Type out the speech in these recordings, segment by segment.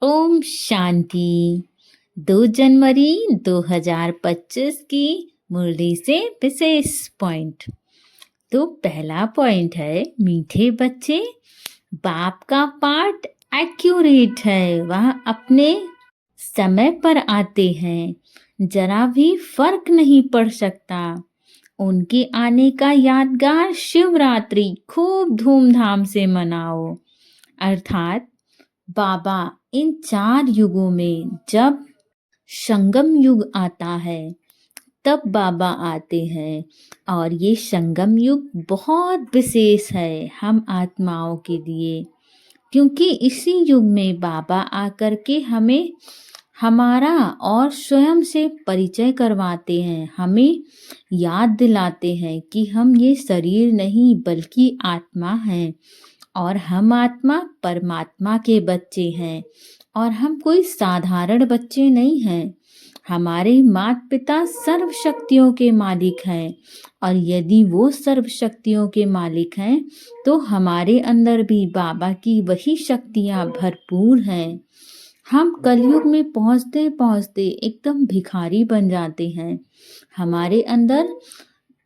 ओम शांति। 2 जनवरी 2025 की मुरली से विशेष पॉइंट। तो पहला पॉइंट है, मीठे बच्चे, बाप का पाठ एक्यूरेट है। वह अपने समय पर आते हैं, जरा भी फर्क नहीं पड़ सकता। उनके आने का यादगार शिवरात्रि खूब धूमधाम से मनाओ। अर्थात बाबा इन 4 युगों में जब संगम युग आता है तब बाबा आते हैं, और ये संगम युग बहुत विशेष है हम आत्माओं के लिए, क्योंकि इसी युग में बाबा आकर के हमें हमारा और स्वयं से परिचय करवाते हैं, हमें याद दिलाते हैं कि हम ये शरीर नहीं बल्कि आत्मा हैं, और हम आत्मा परमात्मा के बच्चे हैं, और हम कोई साधारण बच्चे नहीं हैं। हमारे माता पिता सर्व शक्तियों के मालिक हैं, और यदि वो सर्व शक्तियों के मालिक हैं तो हमारे अंदर भी बाबा की वही शक्तियाँ भरपूर हैं। हम कलयुग में पहुँचते पहुँचते एकदम भिखारी बन जाते हैं। हमारे अंदर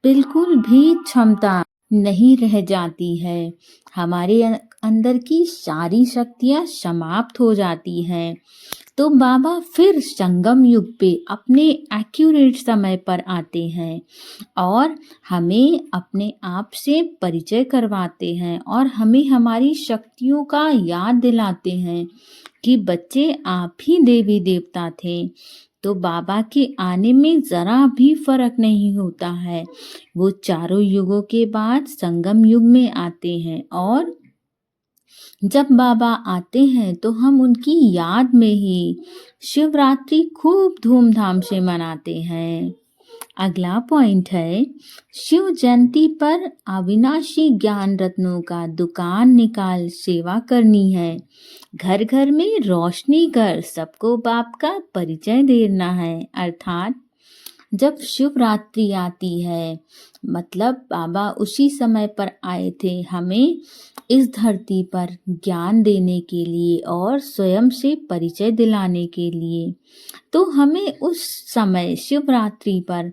बिल्कुल भी क्षमता नहीं रह जाती है। हमारे अंदर की सारी शक्तियाँ समाप्त हो जाती हैं। तो बाबा फिर संगम युग पे अपने एक्यूरेट समय पर आते हैं और हमें अपने आप से परिचय करवाते हैं, और हमें हमारी शक्तियों का याद दिलाते हैं कि बच्चे आप ही देवी देवता थे। तो बाबा के आने में जरा भी फर्क नहीं होता है। वो चारों युगों के बाद संगम युग में आते हैं, और जब बाबा आते हैं तो हम उनकी याद में ही शिवरात्रि खूब धूमधाम से मनाते हैं। अगला पॉइंट है, शिव जयंती पर अविनाशी ज्ञान रत्नों का दुकान निकाल सेवा करनी है। घर घर में रोशनी कर सबको बाप का परिचय देना है। अर्थात जब शिवरात्रि आती है, मतलब बाबा उसी समय पर आए थे हमें इस धरती पर ज्ञान देने के लिए और स्वयं से परिचय दिलाने के लिए। तो हमें उस समय शिवरात्रि पर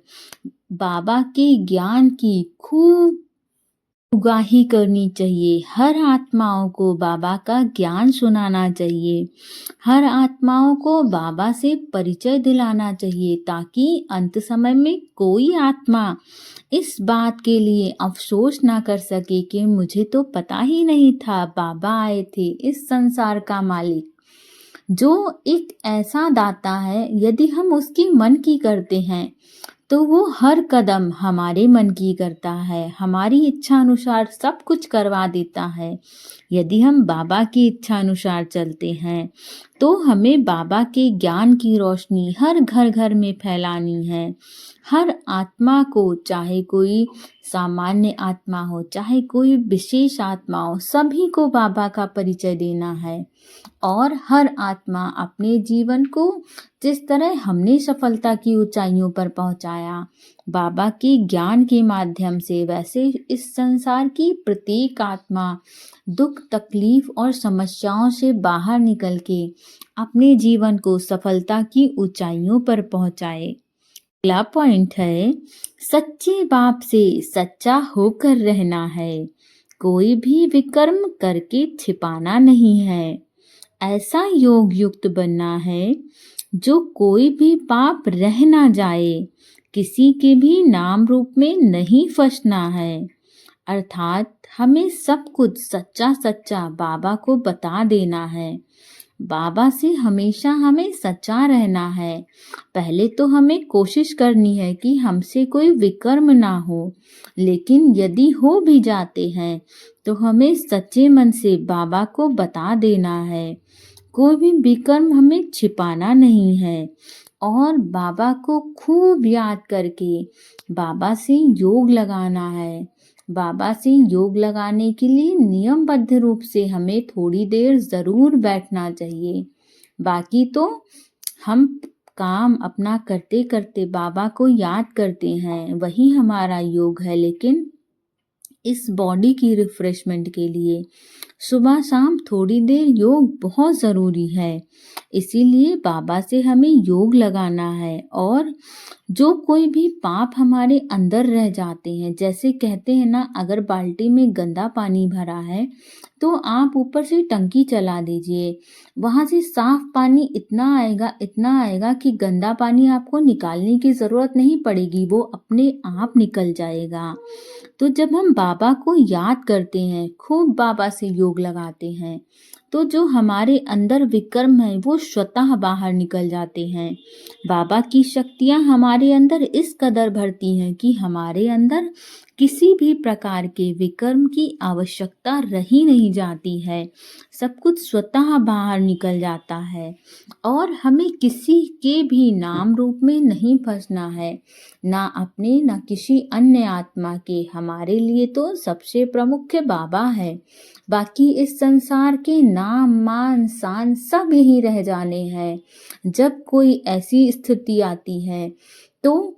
बाबा के ज्ञान की खूब उगाही करनी चाहिए। हर आत्माओं को बाबा का ज्ञान सुनाना चाहिए। हर आत्माओं को बाबा से परिचय दिलाना चाहिए, ताकि अंत समय में कोई आत्मा इस बात के लिए अफसोस ना कर सके कि मुझे तो पता ही नहीं था बाबा आए थे। इस संसार का मालिक जो एक ऐसा दाता है, यदि हम उसकी मन की करते हैं तो वो हर कदम हमारे मन की करता है, हमारी इच्छा अनुसार सब कुछ करवा देता है। यदि हम बाबा की इच्छा अनुसार चलते हैं तो हमें बाबा के ज्ञान की रोशनी हर घर घर में फैलानी है। हर आत्मा को, चाहे कोई सामान्य आत्मा हो चाहे कोई विशेष आत्मा हो, सभी को बाबा का परिचय देना है। और हर आत्मा अपने जीवन को जिस तरह हमने सफलता की ऊंचाइयों पर पहुंचाया बाबा के ज्ञान के माध्यम से, वैसे इस संसार की प्रत्येक आत्मा दुख तकलीफ और समस्याओं से बाहर निकल के अपने जीवन को सफलता की ऊंचाइयों पर पहुंचाए। अगला पॉइंट है, सच्चे बाप से सच्चा होकर रहना है। कोई भी विकर्म करके छिपाना नहीं है। ऐसा योग युक्त बनना है जो कोई भी पाप रह ना जाए। किसी के भी नाम रूप में नहीं फंसना है। अर्थात हमें सब कुछ सच्चा सच्चा बाबा को बता देना है। बाबा से हमेशा हमें सच्चा रहना है। पहले तो हमें कोशिश करनी है कि हमसे कोई विकर्म ना हो, लेकिन यदि हो भी जाते हैं तो हमें सच्चे मन से बाबा को बता देना है। कोई भी विकर्म हमें छिपाना नहीं है, और बाबा को खूब याद करके बाबा से योग लगाना है। बाबा से योग लगाने के लिए नियमबद्ध रूप से हमें थोड़ी देर जरूर बैठना चाहिए। बाकी तो हम काम अपना करते करते बाबा को याद करते हैं, वही हमारा योग है। लेकिन इस बॉडी की रिफ्रेशमेंट के लिए सुबह शाम थोड़ी देर योग बहुत ज़रूरी है। इसीलिए बाबा से हमें योग लगाना है। और जो कोई भी पाप हमारे अंदर रह जाते हैं, जैसे कहते हैं ना, अगर बाल्टी में गंदा पानी भरा है तो आप ऊपर से टंकी चला दीजिए, वहाँ से साफ पानी इतना आएगा कि गंदा पानी आपको निकालने की ज़रूरत नहीं पड़ेगी, वो अपने आप निकल जाएगा। तो जब हम बाबा को याद करते हैं, खूब बाबा से योग लगाते हैं, तो जो हमारे अंदर विक्रम है वो स्वतः बाहर निकल जाते हैं। बाबा की शक्तियाँ हमारे अंदर इस कदर भरती हैं कि हमारे अंदर किसी भी प्रकार के विक्रम की आवश्यकता रही नहीं जाती है। सब कुछ स्वतः बाहर निकल जाता है और हमें किसी के भी नाम रूप में नहीं फंसना है, ना अपने ना किसी अन्य आत्मा के। हमारे लिए तो सबसे प्रमुख बाबा है। बाकी इस संसार के नाम मान शान सब यही रह जाने हैं। जब कोई ऐसी स्थिति आती है तो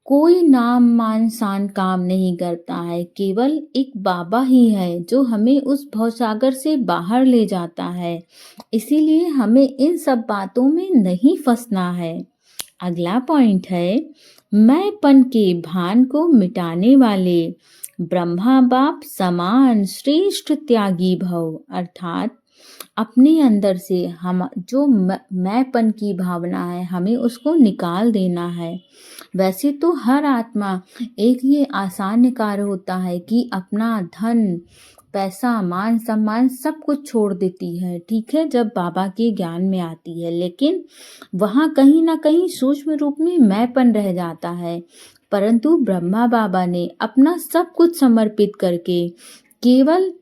कोई नाम मान शान काम नहीं करता है, केवल एक बाबा ही है जो हमें उस भवसागर से बाहर ले जाता है। इसीलिए हमें इन सब बातों में नहीं फंसना है। अगला पॉइंट है, मैंपन के भान को मिटाने वाले ब्रह्मा बाप समान श्रेष्ठ त्यागी भव। अर्थात अपने अंदर से हम जो मैंपन की भावना है, हमें उसको निकाल देना है। वैसे तो हर आत्मा एक ये आसान कार्य होता है कि अपना धन पैसा मान सम्मान सब कुछ छोड़ देती है, ठीक है, जब बाबा के ज्ञान में आती है। लेकिन वहाँ कहीं ना कहीं सूक्ष्म रूप में मैंपन रह जाता है। परंतु ब्रह्मा बाबा ने अपना सब कुछ समर्पित करके केवल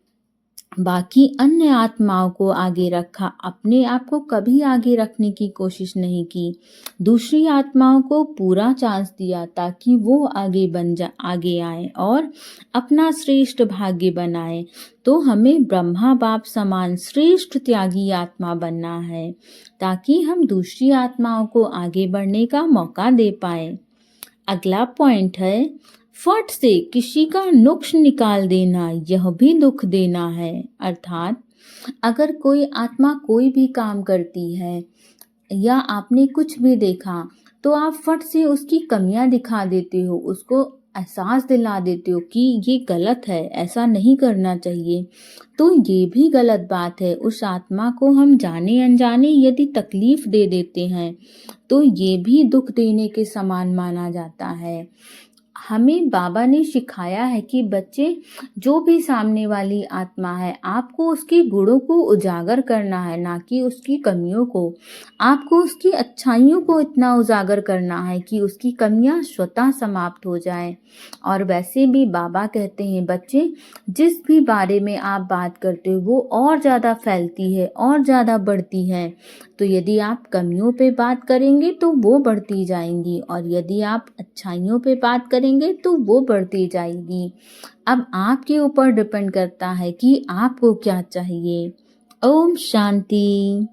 बाकी अन्य आत्माओं को आगे रखा, अपने आप को कभी आगे रखने की कोशिश नहीं की। दूसरी आत्माओं को पूरा चांस दिया ताकि वो आगे आए और अपना श्रेष्ठ भाग्य बनाए। तो हमें ब्रह्मा बाप समान श्रेष्ठ त्यागी आत्मा बनना है ताकि हम दूसरी आत्माओं को आगे बढ़ने का मौका दे पाए। अगला पॉइंट है, फट से किसी का नुक्स निकाल देना यह भी दुख देना है। अर्थात अगर कोई आत्मा कोई भी काम करती है या आपने कुछ भी देखा तो आप फट से उसकी कमियां दिखा देते हो, उसको एहसास दिला देते हो कि ये गलत है, ऐसा नहीं करना चाहिए। तो ये भी गलत बात है। उस आत्मा को हम जाने अनजाने यदि तकलीफ दे देते हैं तो ये भी दुख देने के समान माना जाता है। हमें बाबा ने सिखाया है कि बच्चे, जो भी सामने वाली आत्मा है, आपको उसके गुणों को उजागर करना है, ना कि उसकी कमियों को। आपको उसकी अच्छाइयों को इतना उजागर करना है कि उसकी कमियां स्वतः समाप्त हो जाएं। और वैसे भी बाबा कहते हैं, बच्चे, जिस भी बारे में आप बात करते हो वो और ज़्यादा फैलती है और ज़्यादा बढ़ती है। तो यदि आप कमियों पे बात करेंगे तो वो बढ़ती जाएंगी, और यदि आप अच्छाइयों पे बात करेंगे तो वो बढ़ती जाएगी। अब आपके ऊपर डिपेंड करता है कि आपको क्या चाहिए। ओम शांति।